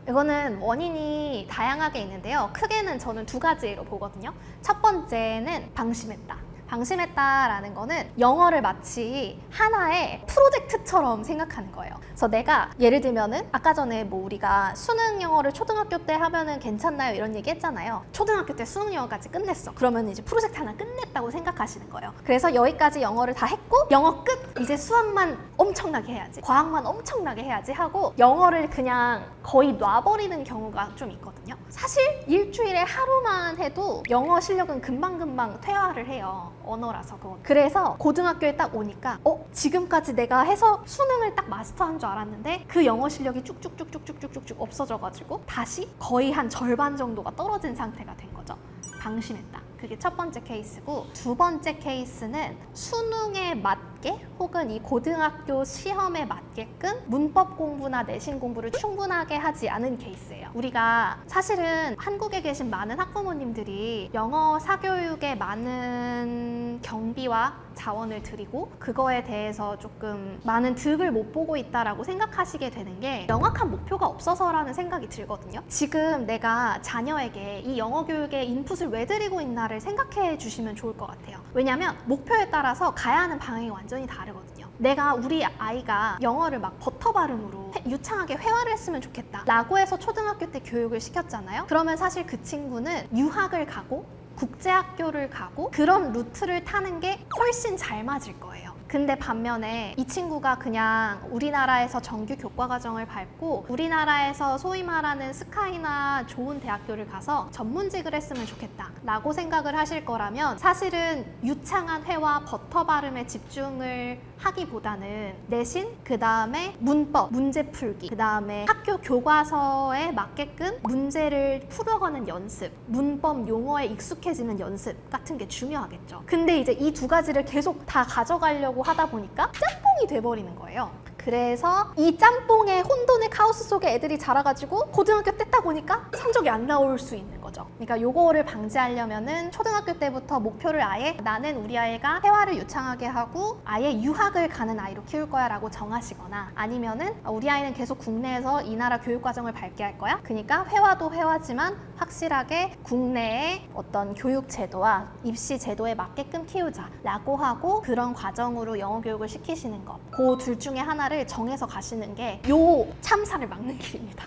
이거는 원인이 다양하게 있는데요. 크게는 저는 두 가지로 보거든요. 첫 번째는 방심했다. 방심했다라는 거는 영어를 마치 하나의 프로젝트처럼 생각하는 거예요. 그래서 내가 예를 들면은 아까 전에 뭐 우리가 수능 영어를 초등학교 때 하면은 괜찮나요? 이런 얘기 했잖아요. 초등학교 때 수능 영어까지 끝냈어. 그러면 이제 프로젝트 하나 끝냈다고 생각하시는 거예요. 그래서 여기까지 영어를 다 했고 영어 끝! 이제 수학만 엄청나게 해야지. 과학만 엄청나게 해야지 하고 영어를 그냥 거의 놔버리는 경우가 좀 있거든요. 사실 일주일에 하루만 해도 영어 실력은 금방금방 퇴화를 해요. 언어라서 그거. 그래서 고등학교에 딱 오니까 지금까지 내가 해서 수능을 딱 마스터한 줄 알았는데 그 영어 실력이 쭉쭉쭉쭉쭉쭉쭉 없어져가지고 다시 거의 한 절반 정도가 떨어진 상태가 된 거죠. 방심했다. 그게 첫 번째 케이스고, 두 번째 케이스는 수능에 맞게 혹은 이 고등학교 시험에 맞게끔 문법 공부나 내신 공부를 충분하게 하지 않은 케이스예요. 우리가 사실은 한국에 계신 많은 학부모님들이 영어 사교육에 많은 경비와 자원을 들이고 그거에 대해서 조금 많은 득을 못 보고 있다라고 생각하시게 되는 게 명확한 목표가 없어서라는 생각이 들거든요. 지금 내가 자녀에게 이 영어 교육에 인풋을 왜 드리고 있나를 생각해 주시면 좋을 것 같아요. 왜냐하면 목표에 따라서 가야 하는 방향이 완전히 다르거든요. 내가 우리 아이가 영어를 막 버터 발음으로 유창하게 회화를 했으면 좋겠다 라고 해서 초등학교 때 교육을 시켰잖아요. 그러면 사실 그 친구는 유학을 가고 국제학교를 가고 그런 루트를 타는 게 훨씬 잘 맞을 거예요. 근데 반면에 이 친구가 그냥 우리나라에서 정규 교과과정을 밟고 우리나라에서 소위 말하는 스카이나 좋은 대학교를 가서 전문직을 했으면 좋겠다 라고 생각을 하실 거라면 사실은 유창한 회화, 버터 발음에 집중을 하기보다는 내신, 그 다음에 문법, 문제 풀기, 그 다음에 학교 교과서에 맞게끔 문제를 풀어가는 연습, 문법 용어에 익숙해지는 연습 같은 게 중요하겠죠. 근데 이제 이 두 가지를 계속 다 가져가려고 하다 보니까 짬뽕이 돼버리는 거예요. 그래서 이 짬뽕의 혼돈의 카오스 속에 애들이 자라가지고 고등학교 때 딱 오니까 성적이 안 나올 수 있는 거죠. 그러니까 요거를 방지하려면은 초등학교 때부터 목표를 아예 나는 우리 아이가 회화를 유창하게 하고 아예 유학을 가는 아이로 키울 거야 라고 정하시거나, 아니면은 우리 아이는 계속 국내에서 이 나라 교육과정을 밟게 할 거야. 그러니까 회화도 회화지만 확실하게 국내의 어떤 교육 제도와 입시 제도에 맞게끔 키우자 라고 하고 그런 과정으로 영어 교육을 시키시는 것, 그 둘 중에 하나를 정해서 가시는 게 요 참사를 막는 길입니다.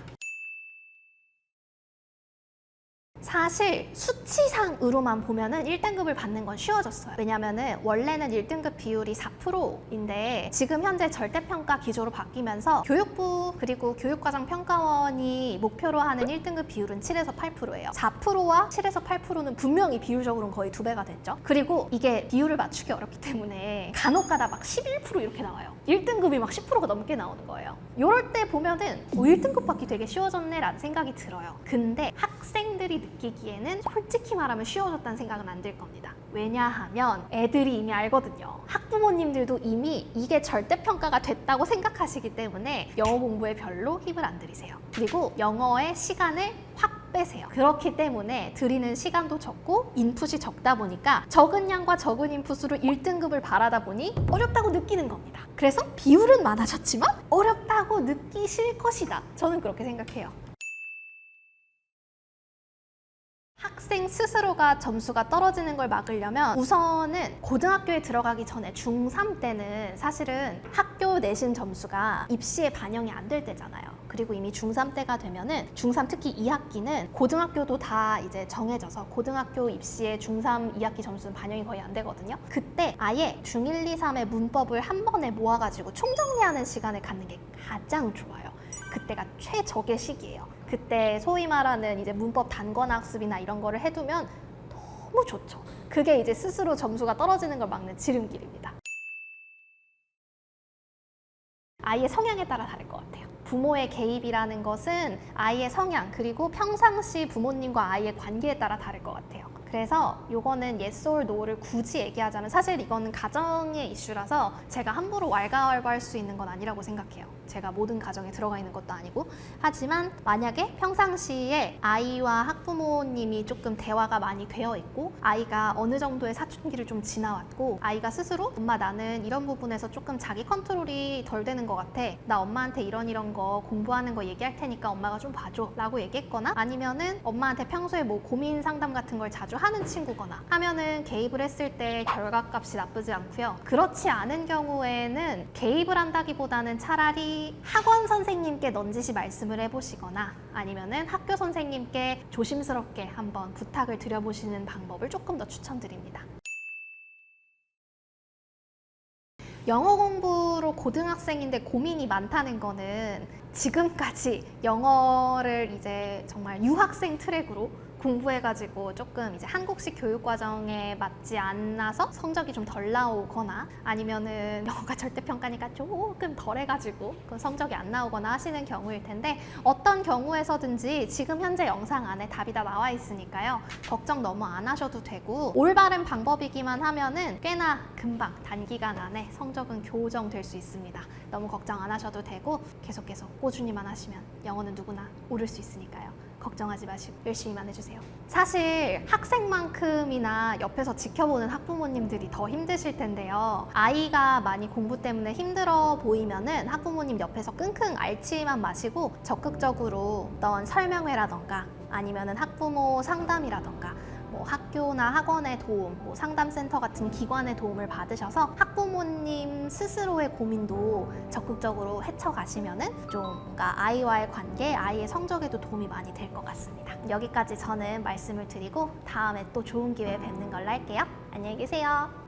사실 수치상으로만 보면은 1등급을 받는 건 쉬워졌어요. 왜냐면은 원래는 1등급 비율이 4%인데 지금 현재 절대평가 기조로 바뀌면서 교육부 그리고 교육과정평가원이 목표로 하는 1등급 비율은 7에서 8%예요. 4%와 7에서 8%는 분명히 비율적으로는 거의 2배가 됐죠. 그리고 이게 비율을 맞추기 어렵기 때문에 간혹가다 막 11% 이렇게 나와요. 1등급이 막 10%가 넘게 나오는 거예요. 이럴 때 보면은 1등급 받기 되게 쉬워졌네 라는 생각이 들어요. 근데 학생들이 느끼기에는 솔직히 말하면 쉬워졌다는 생각은 안 들 겁니다. 왜냐하면 애들이 이미 알거든요. 학부모님들도 이미 이게 절대평가가 됐다고 생각하시기 때문에 영어 공부에 별로 힘을 안 들이세요. 그리고 영어의 시간을 확 빼세요. 그렇기 때문에 들이는 시간도 적고 인풋이 적다 보니까 적은 양과 적은 인풋으로 1등급을 바라다 보니 어렵다고 느끼는 겁니다. 그래서 비율은 많아졌지만 어렵다고 느끼실 것이다. 저는 그렇게 생각해요. 학생 스스로가 점수가 떨어지는 걸 막으려면 우선은 고등학교에 들어가기 전에 중3 때는 사실은 학교 내신 점수가 입시에 반영이 안 될 때잖아요. 그리고 이미 중3 때가 되면은 중3 특히 2학기는 고등학교도 다 이제 정해져서 고등학교 입시에 중3 2학기 점수는 반영이 거의 안 되거든요. 그때 아예 중1, 2, 3의 문법을 한 번에 모아가지고 총정리하는 시간을 갖는 게 가장 좋아요. 그때가 최적의 시기예요. 그때 소위 말하는 이제 문법 단권 학습이나 이런 거를 해두면 너무 좋죠. 그게 이제 스스로 점수가 떨어지는 걸 막는 지름길입니다. 아이의 성향에 따라 다를 것 같아요. 부모의 개입이라는 것은 아이의 성향 그리고 평상시 부모님과 아이의 관계에 따라 다를 것 같아요. 그래서 요거는 yes or no를 굳이 얘기하자면 사실 이거는 가정의 이슈라서 제가 함부로 왈가왈부할 수 있는 건 아니라고 생각해요. 제가 모든 가정에 들어가 있는 것도 아니고. 하지만 만약에 평상시에 아이와 학부모님이 조금 대화가 많이 되어 있고 아이가 어느 정도의 사춘기를 좀 지나왔고 아이가 스스로 엄마 나는 이런 부분에서 조금 자기 컨트롤이 덜 되는 것 같아. 나 엄마한테 이런 거 공부하는 거 얘기할 테니까 엄마가 좀 봐줘 라고 얘기했거나 아니면은 엄마한테 평소에 뭐 고민 상담 같은 걸 자주 하는 친구거나 하면은 개입을 했을 때 결과값이 나쁘지 않고요. 그렇지 않은 경우에는 개입을 한다기보다는 차라리 학원 선생님께 넌지시 말씀을 해보시거나 아니면은 학교 선생님께 조심스럽게 한번 부탁을 드려보시는 방법을 조금 더 추천드립니다. 영어 공부로 고등학생인데 고민이 많다는 거는 지금까지 영어를 이제 정말 유학생 트랙으로 공부해가지고 조금 이제 한국식 교육 과정에 맞지 않아서 성적이 좀 덜 나오거나 아니면은 영어가 절대평가니까 조금 덜 해가지고 그 성적이 안 나오거나 하시는 경우일 텐데 어떤 경우에서든지 지금 현재 영상 안에 답이 다 나와 있으니까요. 걱정 너무 안 하셔도 되고 올바른 방법이기만 하면은 꽤나 금방 단기간 안에 성적은 교정될 수 있습니다. 너무 걱정 안 하셔도 되고 계속 꾸준히만 하시면 영어는 누구나 오를 수 있으니까요. 걱정하지 마시고 열심히만 해주세요. 사실 학생만큼이나 옆에서 지켜보는 학부모님들이 더 힘드실 텐데요. 아이가 많이 공부 때문에 힘들어 보이면은 학부모님 옆에서 끙끙 앓지만 마시고 적극적으로 어떤 설명회라던가 아니면은 학부모 상담이라던가 뭐 학교나 학원의 도움, 뭐 상담센터 같은 기관의 도움을 받으셔서 학부모님 스스로의 고민도 적극적으로 헤쳐가시면은 좀 뭔가 아이와의 관계, 아이의 성적에도 도움이 많이 될 것 같습니다. 여기까지 저는 말씀을 드리고 다음에 또 좋은 기회에 뵙는 걸로 할게요. 안녕히 계세요.